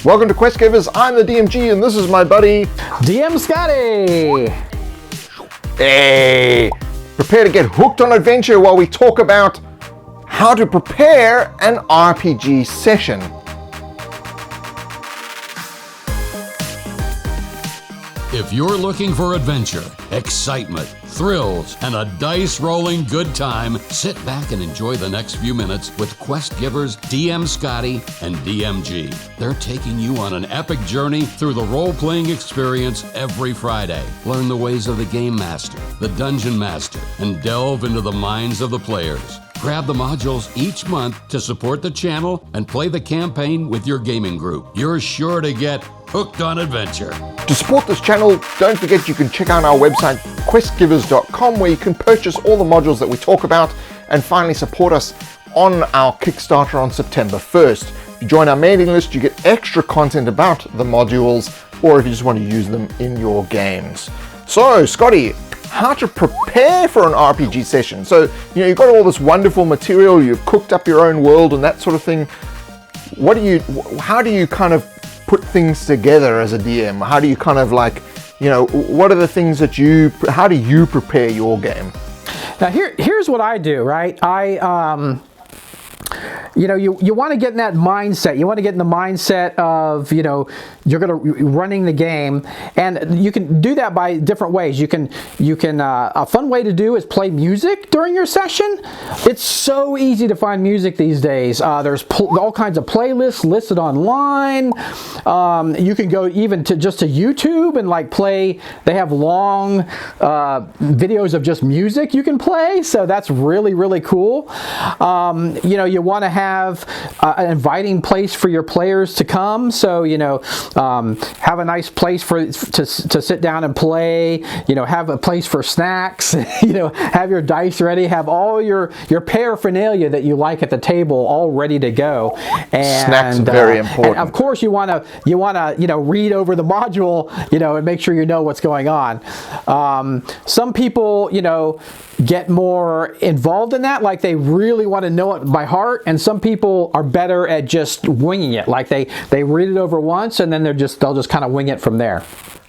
Welcome to Quest Givers. I'm the DMG and this is my buddy DM Scotty. Hey, prepare to get hooked on adventure while we talk about how to prepare an RPG session. If you're looking for adventure, excitement, thrills, and a dice-rolling good time, sit back and enjoy the next few minutes with Quest Givers DM Scotty and DMG. They're taking you on an epic journey through the role-playing experience every Friday. Learn the ways of the Game Master, the Dungeon Master, and delve into the minds of the players. Grab the modules each month to support the channel and play the campaign with your gaming group. You're sure to get hooked on adventure. To support this channel, don't forget you can check out our website, questgivers.com, where you can purchase all the modules that we talk about, and finally support us on our Kickstarter on September 1st. If you join our mailing list, you get extra content about the modules, or if you just want to use them in your games. So, Scotty, how to prepare for an RPG session. So, you've got all this wonderful material, you've cooked up your own world and that sort of thing. How do you kind of put things together as a DM? How do you kind of what are the things how do you prepare your game? Now here's what I do, right? You want to get in that mindset. You want to get in the mindset of, you're running the game, and you can do that by different ways. You can a fun way to do is play music during your session. It's so easy to find music these days. There's all kinds of playlists listed online. You can go even to YouTube and play. They have long videos of just music you can play. So that's really, really cool. You want to have an inviting place for your players to come. So, have a nice place to sit down and play, have a place for snacks, have your dice ready, have all your paraphernalia that you like at the table all ready to go. And snacks are very important. And of course you want to read over the module, and make sure you know what's going on. Some people, get more involved in that, like they really want to know it by heart, and some people are better at just winging it, like they read it over once and then they'll just kind of wing it from there.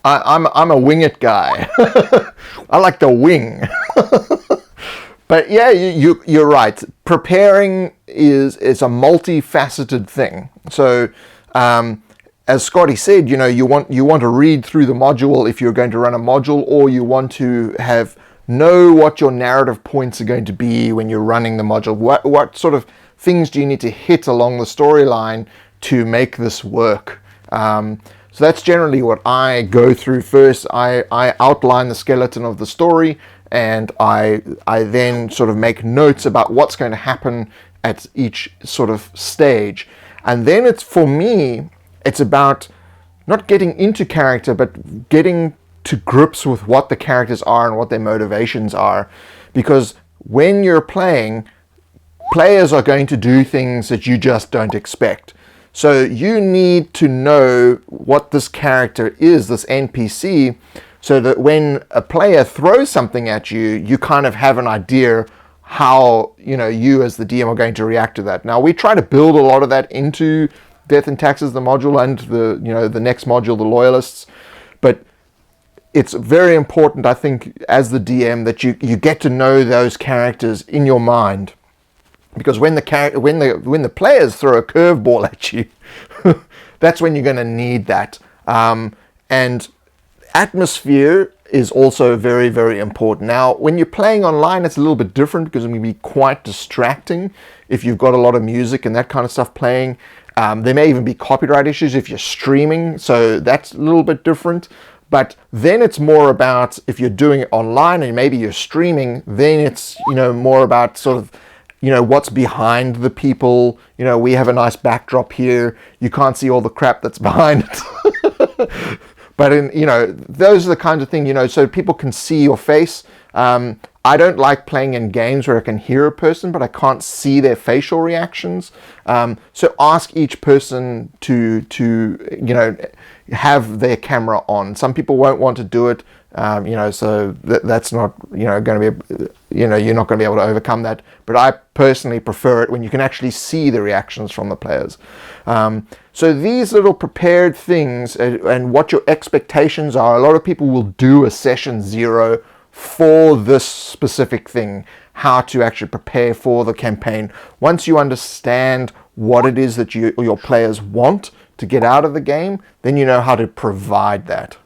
I'm a wing it guy. I like to wing. But yeah, you're right. Preparing is a multifaceted thing. So as Scotty said, you want to read through the module if you're going to run a module, or you want to know what your narrative points are going to be when you're running the module. What sort of things do you need to hit along the storyline to make this work? So that's generally what I go through first. I outline the skeleton of the story, and I then sort of make notes about what's going to happen at each sort of stage. And then it's about not getting into character, but getting to grips with what the characters are and what their motivations are. Because when you're playing, players are going to do things that you just don't expect. So you need to know what this character is, this NPC, so that when a player throws something at you, you kind of have an idea how you as the DM are going to react to that. Now we try to build a lot of that into Death and Taxes, the module, and the next module, the Loyalists. But it's very important, I think, as the DM, that you get to know those characters in your mind, because when the players throw a curveball at you, that's when you're going to need that. And atmosphere is also very, very important. Now, when you're playing online, it's a little bit different because it can be quite distracting if you've got a lot of music and that kind of stuff playing. There may even be copyright issues if you're streaming, so that's a little bit different. But then it's more about, if you're doing it online and maybe you're streaming, then it's, more about sort of, what's behind the people. We have a nice backdrop here. You can't see all the crap that's behind it. But those are the kinds of things, so people can see your face. I don't like playing in games where I can hear a person, but I can't see their facial reactions. So ask each person to have their camera on. Some people won't want to do it, so that's not, going to be you're not going to be able to overcome that. But I personally prefer it when you can actually see the reactions from the players. So these little prepared things and what your expectations are, a lot of people will do a session 0 for this specific thing, how to actually prepare for the campaign. Once you understand what it is that your players want to get out of the game, then you know how to provide that.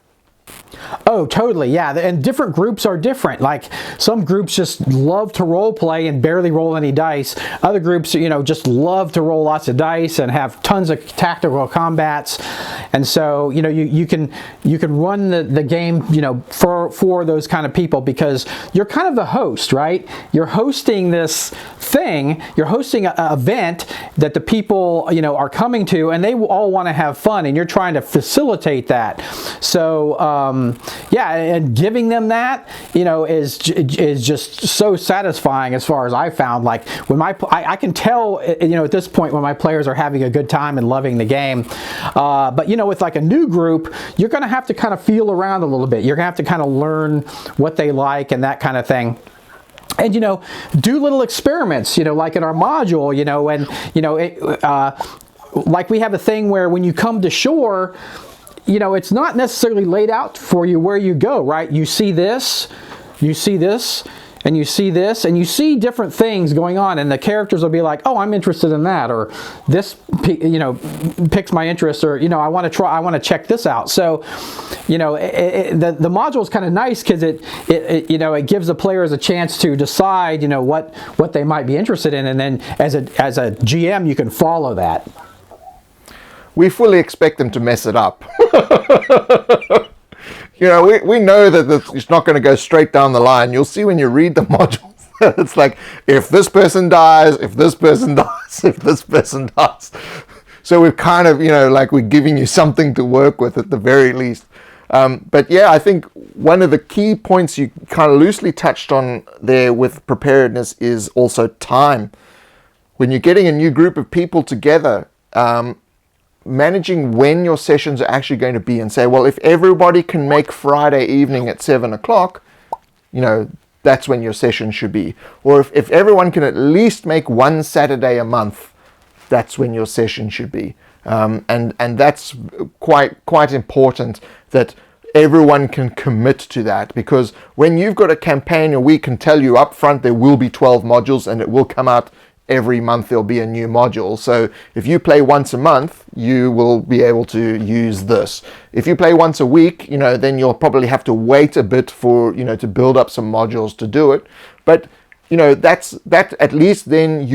Oh, totally, yeah. And different groups are different. Like some groups just love to role play and barely roll any dice. Other groups, just love to roll lots of dice and have tons of tactical combats. And so, you can run the game, for those kind of people, because you're kind of the host, right? You're hosting this thing. You're hosting an event that the people, are coming to, and they all want to have fun, and you're trying to facilitate that. So, yeah, and giving them that, is just so satisfying as far as I found. Like when I can tell, at this point when my players are having a good time and loving the game. But with like a new group, you're going to have to kind of feel around a little bit. You're going to have to kind of learn what they like and that kind of thing. And, do little experiments, like in our module, like we have a thing where when you come to shore, it's not necessarily laid out for you where you go, right? You see this, and you see this, and you see different things going on, and the characters will be like, oh, I'm interested in that, or this, picks my interest, or, I want to check this out. So, the module is kind of nice because it gives the players a chance to decide, what they might be interested in, and then as a GM, you can follow that. We fully expect them to mess it up. We know that it's not going to go straight down the line. You'll see when you read the modules. It's like, if this person dies, if this person dies, if this person dies. So we're kind of, like we're giving you something to work with at the very least. But yeah, I think one of the key points you kind of loosely touched on there with preparedness is also time. When you're getting a new group of people together, managing when your sessions are actually going to be, and say, well, if everybody can make Friday evening at 7 o'clock, that's when your session should be. Or if everyone can at least make one Saturday a month, that's when your session should be. And that's quite important that everyone can commit to that, because when you've got a campaign and we can tell you up front there will be 12 modules and it will come out every month, there'll be a new module. So if you play once a month, you will be able to use this. If you play once a week, then you'll probably have to wait a bit for, to build up some modules to do it. But, that at least then,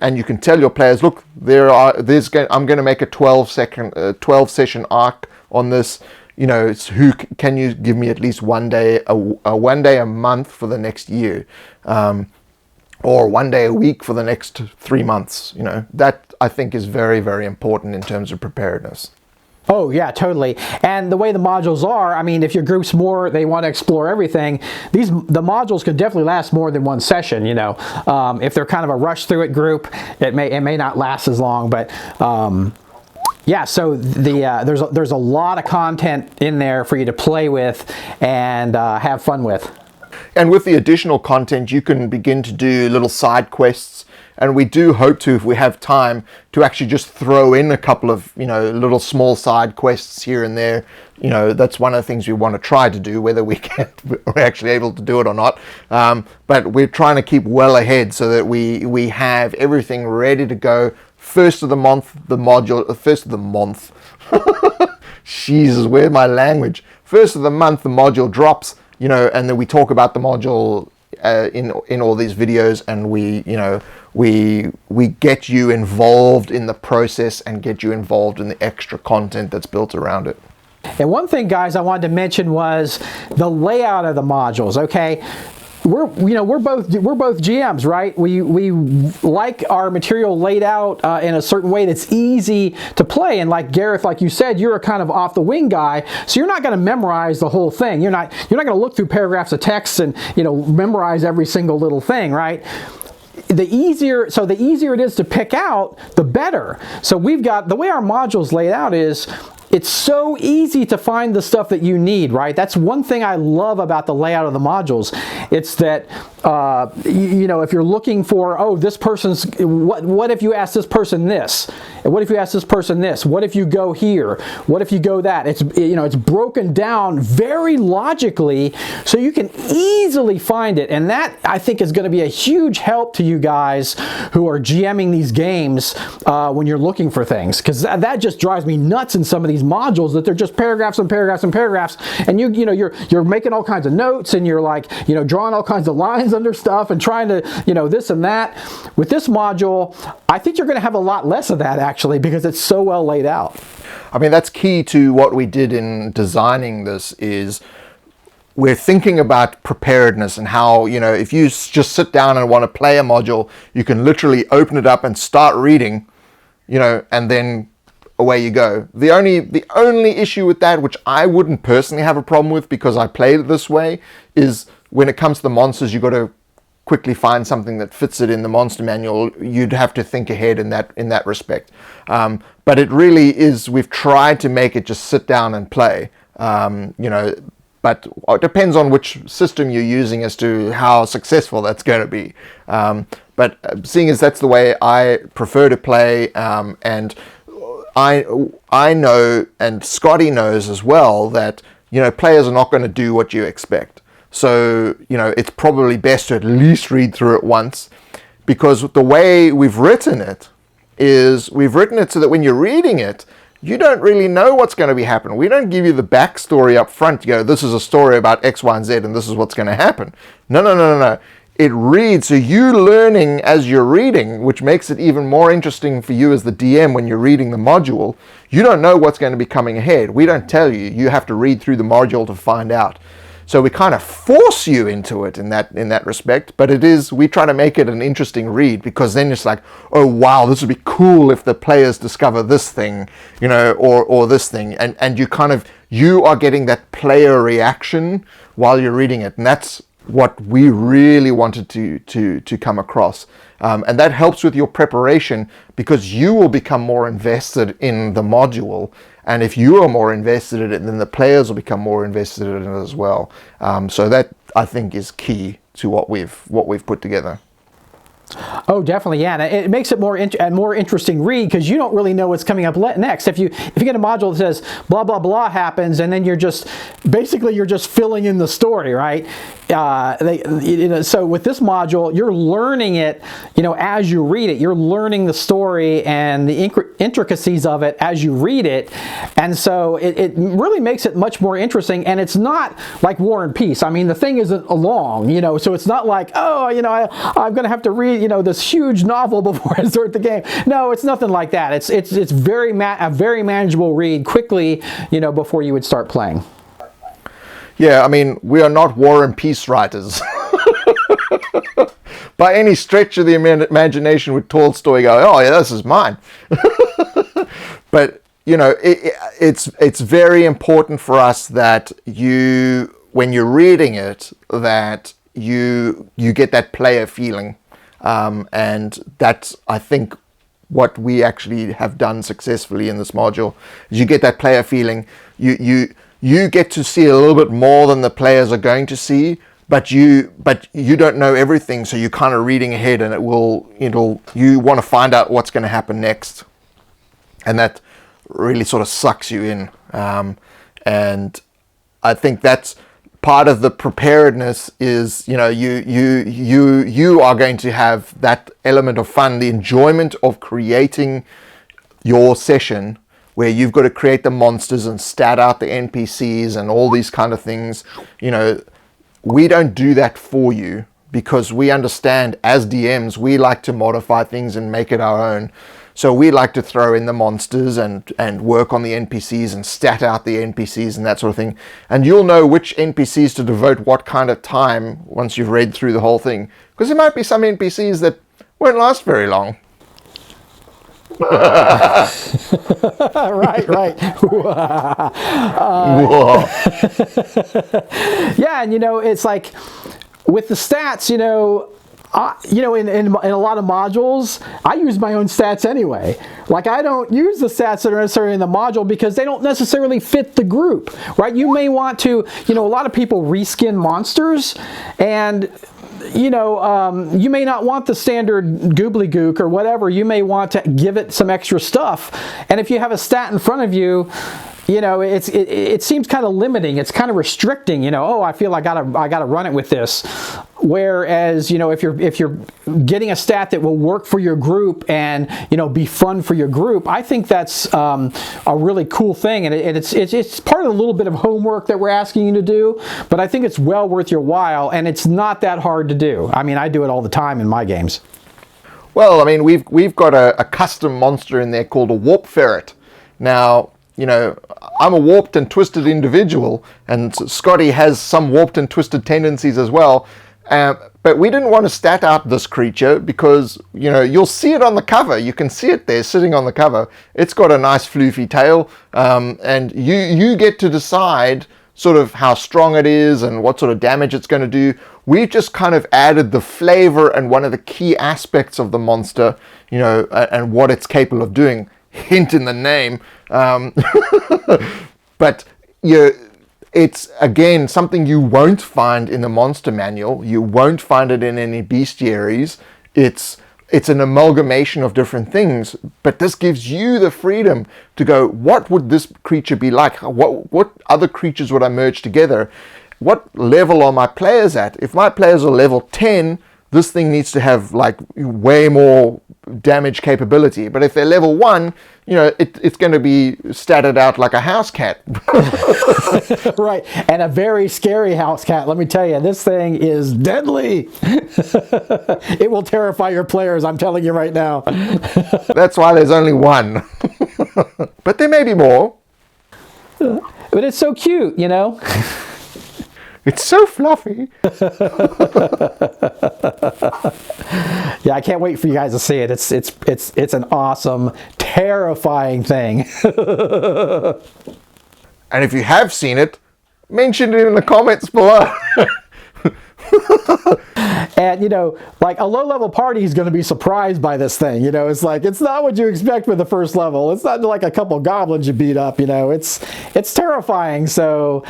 and you can tell your players, look, I'm going to make a 12 session arc on this. Who can you give me at least one day a month for the next year? Or one day a week for the next 3 months. That I think is very, very important in terms of preparedness. Oh yeah, totally. And the way the modules are, I mean, if your group's they want to explore everything, the modules could definitely last more than one session. If they're kind of a rush through it group, it may not last as long. But yeah, so there's a lot of content in there for you to play with and have fun with. And with the additional content, you can begin to do little side quests. And we do hope to, if we have time, to actually just throw in a couple of, little small side quests here and there. That's one of the things we want to try to do, whether we're actually able to do it or not. But we're trying to keep well ahead so that we have everything ready to go. First of the month, first of the month. Jesus, where's my language? First of the month, the module drops. And then we talk about the module in all these videos, and we get you involved in the process and get you involved in the extra content that's built around it. And one thing, guys, I wanted to mention was the layout of the modules. Okay. We're both GMs, right? We like our material laid out in a certain way that's easy to play. And like Gareth, like you said, you're a kind of off the wing guy, so you're not going to memorize the whole thing. You're not going to look through paragraphs of text and memorize every single little thing, right? The easier it is to pick out, the better. So we've got the way our modules laid out is it's so easy to find the stuff that you need, right? That's one thing I love about the layout of the modules. It's that, if you're looking for, oh, this person's, what if you ask this person this? And what if you ask this person this? What if you go here? What if you go that? It's broken down very logically so you can easily find it. And that, I think, is going to be a huge help to you guys who are GMing these games when you're looking for things. Because that just drives me nuts in some of these modules, that they're just paragraphs and paragraphs and paragraphs, and you're making all kinds of notes, and you're like, drawing all kinds of lines under stuff and trying to, this and that. With this module, I think you're going to have a lot less of that, actually, because it's so well laid out. I mean, that's key to what we did in designing this. Is we're thinking about preparedness and how, if you just sit down and want to play a module, you can literally open it up and start reading, and then away you go. The only issue with that, which I wouldn't personally have a problem with because I played it this way, is when it comes to the monsters, you've got to quickly find something that fits it in the monster manual. You'd have to think ahead in that respect. But it really is, we've tried to make it just sit down and play. But it depends on which system you're using as to how successful that's going to be. But seeing as that's the way I prefer to play, and I know, and Scotty knows as well, that players are not going to do what you expect. So it's probably best to at least read through it once, because the way we've written it is we've written it so that when you're reading it, you don't really know what's going to be happening. We don't give you the backstory up front. This is a story about X, Y, and Z, and this is what's going to happen. No. It reads, so you learning as you're reading, which makes it even more interesting for you as the DM when you're reading the module. You don't know what's going to be coming ahead. We don't tell you. You have to read through the module to find out. So we kind of force you into it in that respect, but we try to make it an interesting read, because then it's like, oh wow, this would be cool if the players discover this thing, or this thing, and you are getting that player reaction while you're reading it, and that's what we really wanted to come across. And that helps with your preparation, because you will become more invested in the module. And if you are more invested in it, then the players will become more invested in it as well. So that, I think, is key to what we've put together. Oh, definitely, yeah. And it makes it more interesting read, because you don't really know what's coming up next. If you get a module that says blah blah blah happens, and then you're just filling in the story, right? So with this module, you're learning it, as you read it. You're learning the story and the intricacies of it as you read it, and so it really makes it much more interesting. And it's not like War and Peace. I mean, the thing isn't long, so it's not like, oh, I'm going to have to read, this huge novel before I start the game. No, it's nothing like that. It's a very manageable read quickly, before you would start playing. Yeah, I mean, we are not War and Peace writers. By any stretch of the imagination would Tolstoy go, oh yeah, this is mine. But, it's very important for us that when you're reading it, that you get that player feeling. And that's, I think, what we actually have done successfully in this module, is you get that player feeling. You get to see a little bit more than the players are going to see, but you don't know everything, so you're kind of reading ahead, and you want to find out what's going to happen next, and that really sort of sucks you in. And I think that's part of the preparedness is, you are going to have that element of fun, the enjoyment of creating your session, where you've got to create the monsters and stat out the NPCs and all these kind of things. We don't do that for you, because we understand as DMs, we like to modify things and make it our own. So we like to throw in the monsters and work on the NPCs and stat out the NPCs and that sort of thing. And you'll know which NPCs to devote what kind of time once you've read through the whole thing. Because there might be some NPCs that won't last very long. Right. Yeah, and it's like with the stats, in a lot of modules, I use my own stats anyway. Like, I don't use the stats that are necessarily in the module because they don't necessarily fit the group, right? You may want to, a lot of people reskin monsters, and you may not want the standard gobbledygook or whatever. You may want to give it some extra stuff. And if you have a stat in front of you, it seems kind of limiting. It's kind of restricting. I feel I gotta run it with this. Whereas, if you're getting a stat that will work for your group and be fun for your group, I think that's a really cool thing. And it's part of a little bit of homework that we're asking you to do. But I think it's well worth your while, and it's not that hard to do. I mean, I do it all the time in my games. Well, I mean, we've got a custom monster in there called a warp ferret. Now, I'm a warped and twisted individual, and Scotty has some warped and twisted tendencies as well. But we didn't want to stat out this creature because, you'll see it on the cover. You can see it there sitting on the cover. It's got a nice floofy tail, and you get to decide sort of how strong it is and what sort of damage it's going to do. We've just kind of added the flavor and one of the key aspects of the monster, and what it's capable of doing. Hint in the name. But it's, again, something you won't find in the monster manual. You won't find it in any bestiaries. It's an amalgamation of different things, but this gives you the freedom to go, what would this creature be like? What other creatures would I merge together? What level are my players at? If my players are level 10, this thing needs to have like way more damage capability. But if they're level 1, it's going to be statted out like a house cat. Right, and a very scary house cat. Let me tell you, this thing is deadly. It will terrify your players, I'm telling you right now. That's why there's only one. But there may be more. But it's so cute, It's so fluffy. Yeah, I can't wait for you guys to see it. It's an awesome, terrifying thing. And if you have seen it, mention it in the comments below. And, like a low-level party is going to be surprised by this thing. It's like, it's not what you expect with the first level. It's not like a couple goblins you beat up, It's terrifying. So,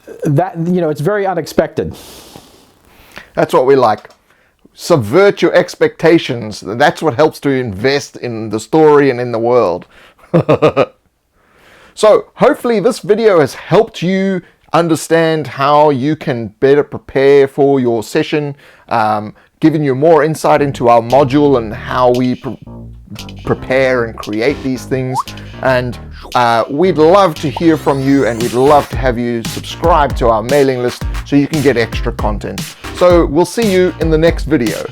it's very unexpected. That's what we like. Subvert your expectations. That's what helps to invest in the story and in the world. So hopefully this video has helped you understand how you can better prepare for your session, giving you more insight into our module and how we prepare and create these things. And we'd love to hear from you, and we'd love to have you subscribe to our mailing list so you can get extra content. So we'll see you in the next video.